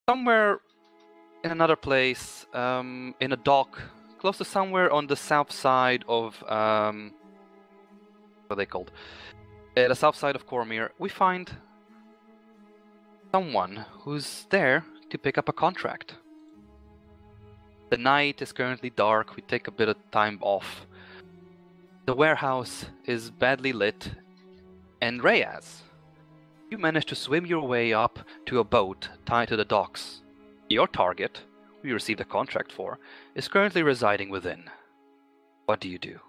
Somewhere in another place, in a dock, close to somewhere on the south side of what are they called? The south side of Cormyr, we find someone who's there to pick up a contract. The night is currently dark. We take a bit of time off. The warehouse is badly lit, and Ryaz, you manage to swim your way up to a boat tied to the docks. Your target, who you received a contract for, is currently residing within. What do you do?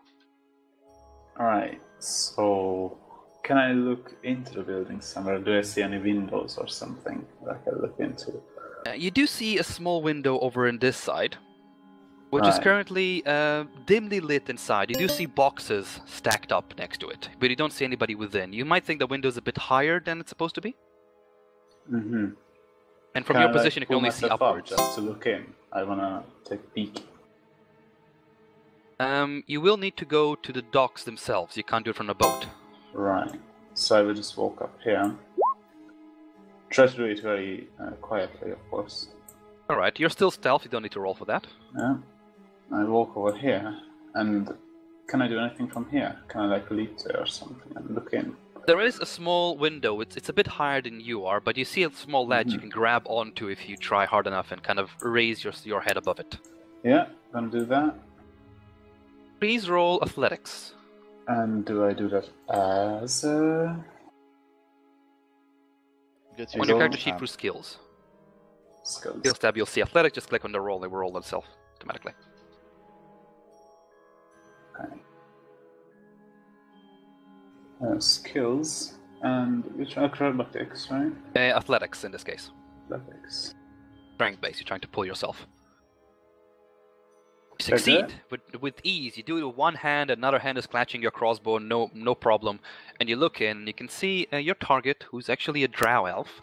Alright, so can I look into the building somewhere? Do I see any windows or something that I can look into? You do see a small window over in this side, which is currently dimly lit inside. You do see boxes stacked up next to it, but you don't see anybody within. You might think the window's a bit higher than it's supposed to be. Mm-hmm. And from your position, you can only see upwards. Just to look in. I wanna take a peek. You will need to go to the docks themselves. You can't do it from the boat. Right. So I will just walk up here. Try to do it very quietly, of course. Alright, you're still stealth. You don't need to roll for that. Yeah. I walk over here, and can I do anything from here? Can I like leap there or something and look in? There is a small window. It's a bit higher than you are, but you see a small ledge you can grab onto if you try hard enough and kind of raise your head above it. Yeah, gonna do that. Please roll athletics. And do I do that as On your character sheet for skills. Skills tab, you'll see athletics. Just click on the roll. It will roll itself automatically. Okay. Skills and which acrobatics, right? Athletics in this case. Athletics. Strength base. You're trying to pull yourself. You succeed with ease. You do it with one hand, another hand is clutching your crossbow, no problem. And you look in, and you can see your target, who's actually a Drow elf,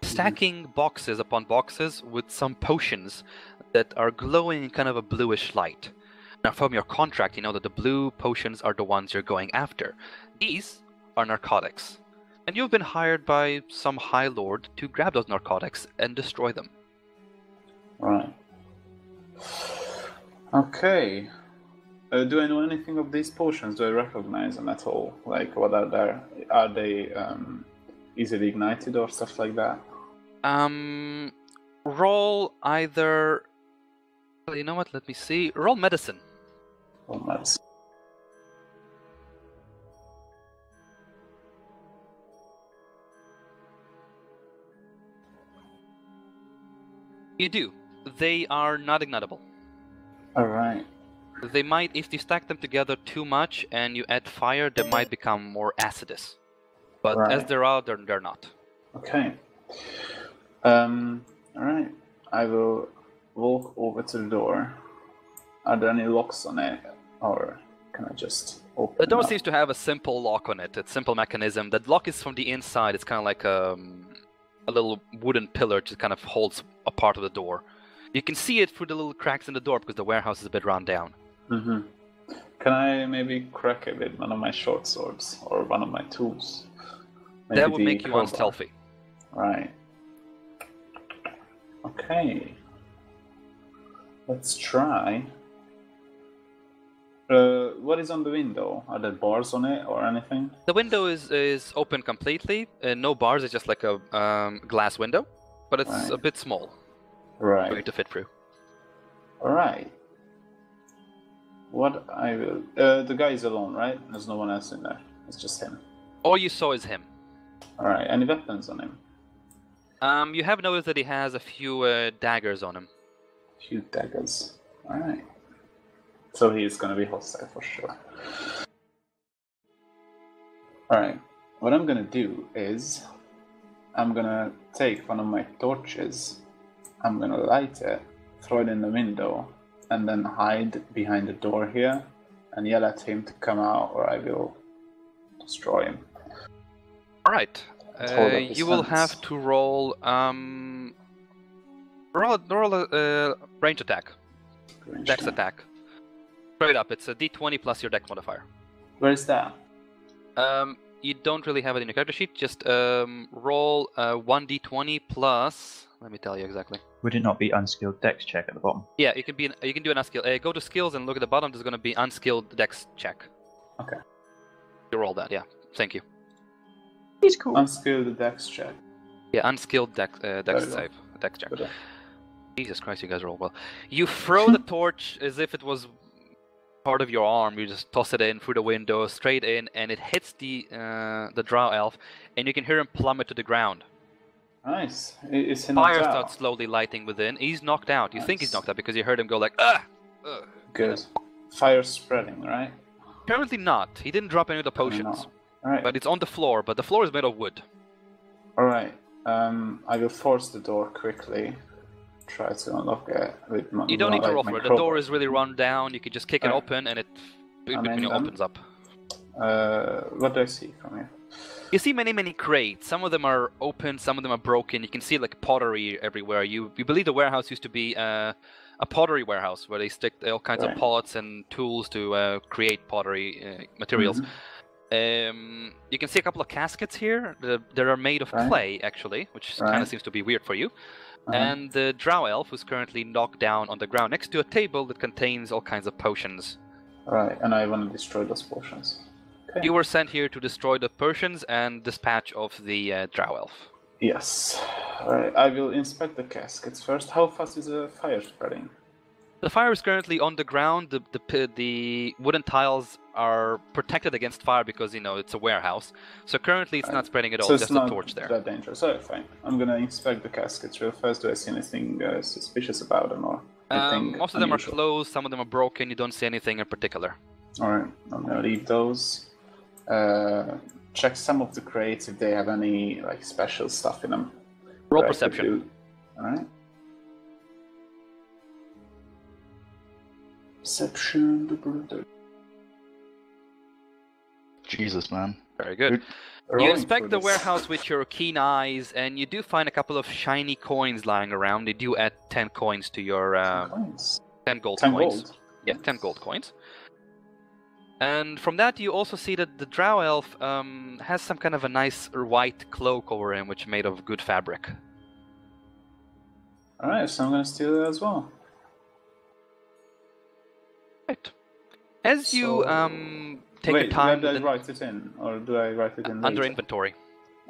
stacking boxes upon boxes with some potions that are glowing in kind of a bluish light. Now, from your contract, you know that the blue potions are the ones you're going after. These are narcotics, and you've been hired by some High Lord to grab those narcotics and destroy them. Right. Okay. Do I know anything of these potions? Do I recognize them at all? Like, what are there? Are they easily ignited or stuff like that? Roll either... Well, you know what? Let me see. Roll medicine. Roll medicine. You do. They are not ignitable. Alright. They might, if you stack them together too much and you add fire, they might become more acidous. But as they're out, they're not. Okay. Alright. I will walk over to the door. Are there any locks on it? Or can I just open it? The door seems to have a simple lock on it. It's a simple mechanism. The lock is from the inside. It's kind of like a little wooden pillar that kind of holds a part of the door. You can see it through the little cracks in the door because the warehouse is a bit run down. Mm-hmm. Can I maybe crack it with one of my short swords or one of my tools? Maybe that would make you unstealthy. Right. Okay. Let's try. What is on the window? Are there bars on it or anything? The window is open completely. No bars. It's just like a glass window, but it's a bit small. Right. For you to fit through. Alright. What I will... the guy is alone, right? There's no one else in there. It's just him. All you saw is him. Alright. Any weapons on him? You have noticed that he has a few daggers on him. A few daggers. Alright. So he's gonna be hostile for sure. Alright. What I'm gonna do is... I'm gonna take one of my torches... I'm gonna light it, throw it in the window, and then hide behind the door here, and yell at him to come out, or I will destroy him. Alright. You will have to roll a range attack. Dex attack. Straight up, it's a d20 plus your dex modifier. Where is that? you don't really have it in your character sheet. Just roll 1d20 plus. Let me tell you exactly. Would it not be unskilled dex check at the bottom? Yeah, you can do an unskilled. Go to skills and look at the bottom. There's going to be unskilled dex check. Okay. You roll that. Yeah. Thank you. He's cool. Unskilled dex check. Yeah, unskilled dex save. Dex check. Okay. Jesus Christ, you guys roll well. You throw the torch as if it was part of your arm. You just toss it in through the window, straight in, and it hits the Drow elf, and you can hear him plummet to the ground. Nice. Is he knocked Fire out? starts slowly lighting within. He's knocked out. You think he's Nice. knocked out because you heard him go like, ah! Good. Fire spreading, right? Currently not. He didn't drop any of the potions. Alright. But it's on the floor, but the floor is made of wood. Alright. I will force the door quickly. Try to unlock it with my. You don't need to roll my for it. The crowbar. door is really run down. You can just kick it Alright. open and it I'm in then. opens up. What do I see from here? You see many crates. Some of them are open, some of them are broken. You can see like pottery everywhere. You believe the warehouse used to be a pottery warehouse where they stick all kinds of pots and tools to create pottery materials. You can see a couple of caskets here that are made of clay, actually, which kind of seems to be weird for you. And the Drow elf, who's currently knocked down on the ground next to a table that contains all kinds of potions. Right, and I want to destroy those potions. Okay. You were sent here to destroy the potions and dispatch of the Drow elf. Yes. Alright, I will inspect the caskets first. How fast is the fire spreading? The fire is currently on the ground. The wooden tiles are protected against fire because, you know, it's a warehouse. So currently it's not spreading at all, So it's just not a torch there. that dangerous. Alright, fine. I'm gonna inspect the caskets real fast. Do I see anything suspicious about them or anything Most of them are unusual? closed, some of them are broken. You don't see anything in particular. Alright, I'm gonna leave those. Check some of the crates if they have any like special stuff in them. Roll that I could perception. do. Alright. Perception. Jesus, man. Very good. You inspect the warehouse with your keen eyes, and you do find a couple of shiny coins lying around. They do add 10 coins to your 10 gold 10 coins. gold. Yeah, 10 gold coins. And from that, you also see that the Drow elf has some kind of a nice white cloak over him, which is made of good fabric. Alright, so I'm gonna steal it as well. Right. As you take Wait, the time, where do I write it in? Or do I write it in under later? inventory,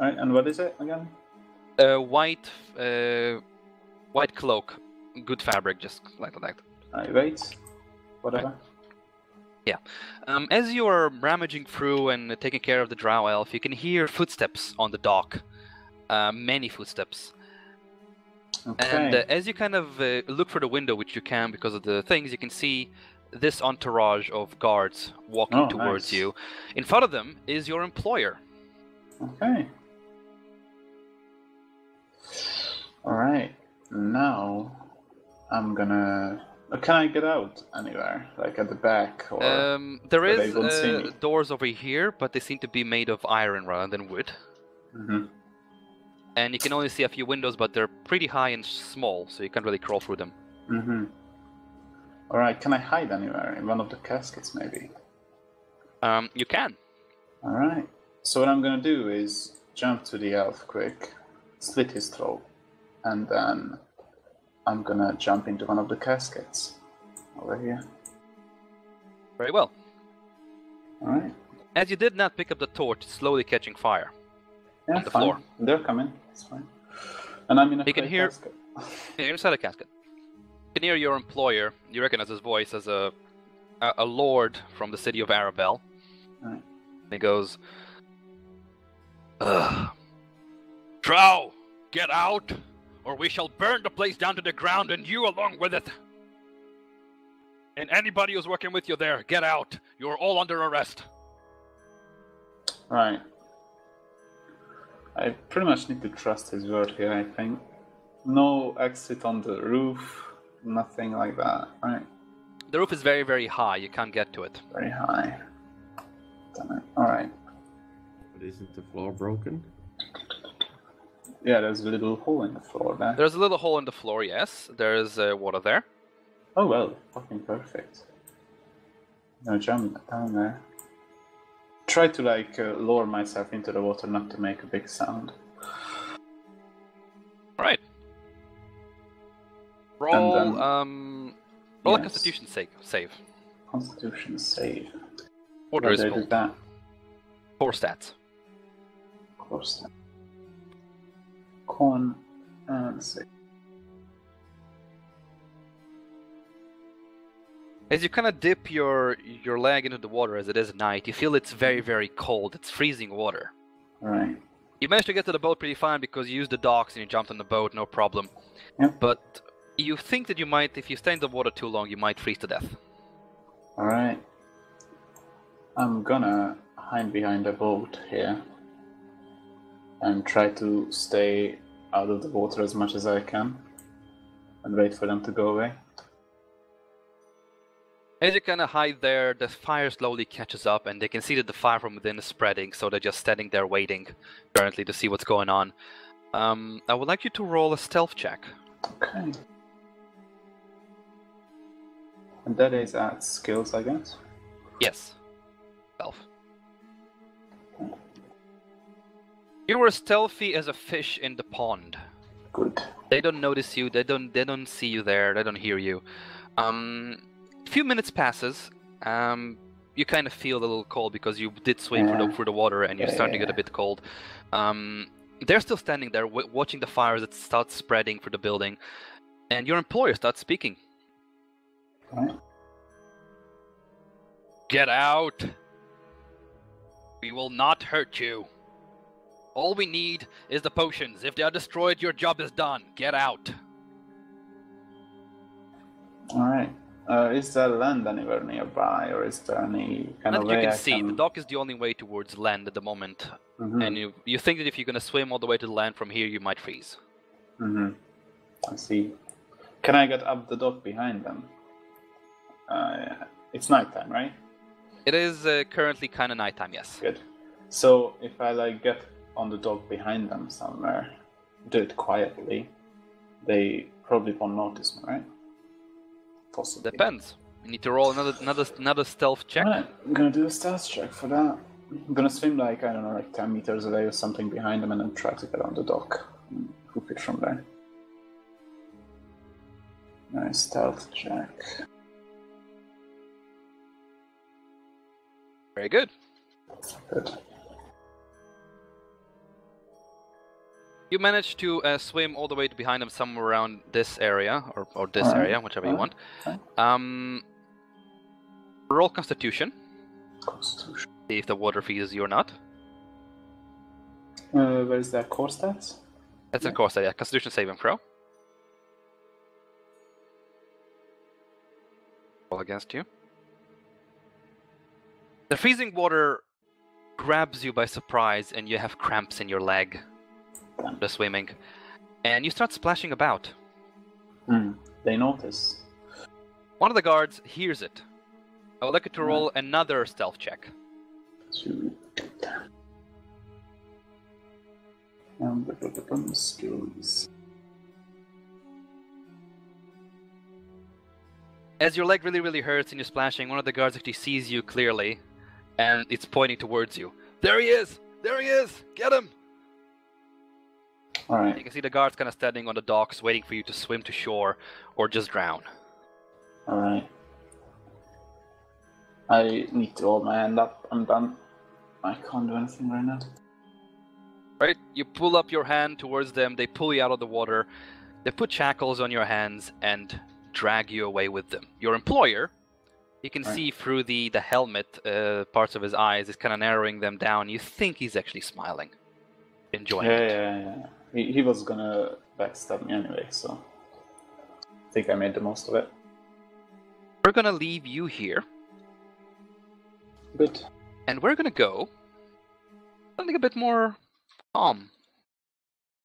Alright, and what is it again? white cloak, good fabric, just like that. Alright, wait. Whatever. Yeah. As you are rummaging through and taking care of the Drow elf, you can hear footsteps on the dock. Many footsteps. Okay. And as you kind of look for the window, which you can because of the things, you can see this entourage of guards walking towards nice. you. In front of them is your employer. Okay. Alright. Now I'm gonna. Can I get out anywhere? Like at the back? Or There where is they won't see me? doors over here, but they seem to be made of iron rather than wood. Mm-hmm. And you can only see a few windows, but they're pretty high and small, so you can't really crawl through them. Mm-hmm. Alright, can I hide anywhere? In one of the caskets, maybe? You can. Alright. So what I'm gonna do is jump to the elf quick, slit his throat, and then I'm gonna jump into one of the caskets. Over here. Very well. Alright. As you did not pick up the torch, it's slowly catching fire. Yeah, On the fine. floor. They're coming. It's fine. And I'm in a You can clay hear- casket. Yeah, you're inside a casket. You can hear your employer. You recognize his voice as a lord from the city of Arabelle. Right. He goes, Ugh. Drow, get out, or we shall burn the place down to the ground and you along with it. And anybody who's working with you there, get out. You're all under arrest. Right. I pretty much need to trust his word here, I think. No exit on the roof, nothing like that, right? The roof is very, very high. You can't get to it. Very high. Damn it. Alright. But isn't the floor broken? Yeah, there's a little hole in the floor there. There's a little hole in the floor, yes. There's water there. Oh well, fucking perfect. No jump down there. try to like lower myself into the water, not to make a big sound. Alright. Roll, And roll a yes. Constitution save. Constitution save. Order is Why did I do called. that? 4 stats. Of course. Con and save. As you kind of dip your leg into the water as it is at night, you feel it's very, very cold. It's freezing water. Right. You managed to get to the boat pretty fine because you used the docks and you jumped on the boat, no problem. Yep. But you think that you might, if you stay in the water too long, you might freeze to death. Alright. I'm gonna hide behind a boat here and try to stay out of the water as much as I can and wait for them to go away. As you kind of hide there, the fire slowly catches up and they can see that the fire from within is spreading, so they're just standing there waiting currently to see what's going on. I would like you to roll a stealth check. Okay. And that is at skills, I guess? Yes. Stealth. You were stealthy as a fish in the pond. Good. They don't notice you, they don't see you there, they don't hear you. A few minutes passes, you kind of feel a little cold because you did swim through the water and you're starting to get a bit cold. They're still standing there watching the fire as it starts spreading through the building, and your employer starts speaking. Right. Get out! We will not hurt you. All we need is the potions. If they are destroyed, your job is done. Get out. Alright. Is there land anywhere nearby, or is there any kind Not of that way you I can see. The dock is the only way towards land at the moment. And you think that if you're going to swim all the way to the land from here, you might freeze. I see. Can I get up the dock behind them? It's nighttime, right? It is currently kind of nighttime, yes. Good. So if I like get on the dock behind them somewhere, do it quietly, they probably won't notice me, right? Possibly. Depends. You need to roll another stealth check. Alright, I'm gonna do a stealth check for that. I'm gonna swim like, I don't know, like 10 meters away or something behind them and then try to get on the dock and hook it from there. Nice stealth check. Very good. Good. You managed to swim all the way to behind them, somewhere around this area, or this area, whichever you want. Roll Constitution. Constitution. See if the water freezes you or not. Where's that core stats? That's of course a Constitution saving throw. Roll against you. The freezing water grabs you by surprise, and you have cramps in your leg. The swimming, and you start splashing about. They notice. One of the guards hears it. I would like you to roll another stealth check. Skills. As your leg really hurts and you're splashing, one of the guards actually sees you clearly, and it's pointing towards you. There he is! There he is! Get him! Alright. You can see the guards kind of standing on the docks, waiting for you to swim to shore or just drown. Alright. I need to hold my hand up. I'm done. I can't do anything right now. Right? You pull up your hand towards them, they pull you out of the water, they put shackles on your hands and drag you away with them. Your employer, you can see through the helmet, parts of his eyes is kind of narrowing them down. You think he's actually smiling, enjoying it. Yeah. He was gonna backstab me anyway, so I think I made the most of it. We're gonna leave you here. Good. And we're gonna go something a bit more calm.